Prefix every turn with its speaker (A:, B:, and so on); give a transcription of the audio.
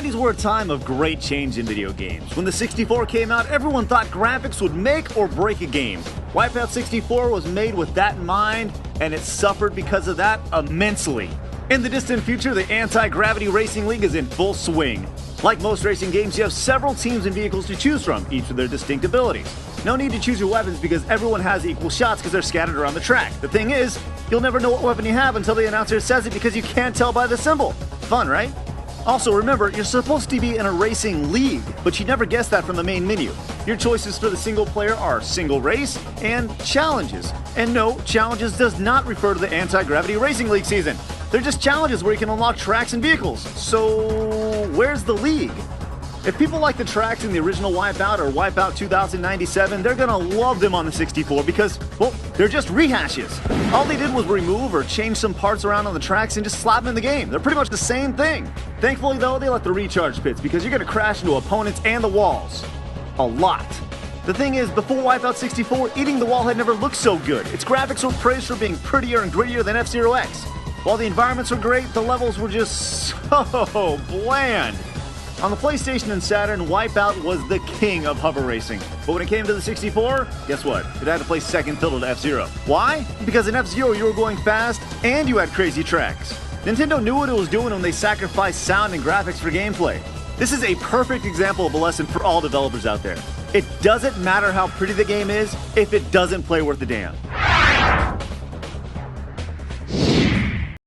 A: 90s were a time of great change in video games. When the 64 came out, everyone thought graphics would make or break a game. Wipeout 64 was made with that in mind, and it suffered because of that immensely. In the distant future, the Anti-Gravity Racing League is in full swing. Like most racing games, you have several teams and vehicles to choose from, each with their distinct abilities. No need to choose your weapons because everyone has equal shots because they're scattered around the track. The thing is, you'll never know what weapon you have until the announcer says it because you can't tell by the symbol. Fun, right? Also remember, you're supposed to be in a racing league, but you never guess that from the main menu. Your choices for the single player are single race and challenges. And no, challenges does not refer to the Anti-Gravity Racing League season. They're just challenges where you can unlock tracks and vehicles. So, where's the league? If people like the tracks in the original Wipeout or Wipeout 2097, they're gonna love them on the 64 because, well, they're just rehashes. All they did was remove or change some parts around on the tracks and just slap them in the game. They're pretty much the same thing. Thankfully though, they let the recharge pits because you're gonna crash into opponents and the walls. A lot. The thing is, before Wipeout 64, eating the wall had never looked so good. Its graphics were praised for being prettier and grittier than ScrewAttack's. While the environments were great, the levels were just so bland. On the PlayStation and Saturn, Wipeout was the king of hover racing. But when it came to the 64, guess what? It had to play second fiddle to F-Zero. Why? Because in F-Zero you were going fast and you had crazy tracks. Nintendo knew what it was doing when they sacrificed sound and graphics for gameplay. This is a perfect example of a lesson for all developers out there. It doesn't matter how pretty the game is if it doesn't play worth a damn.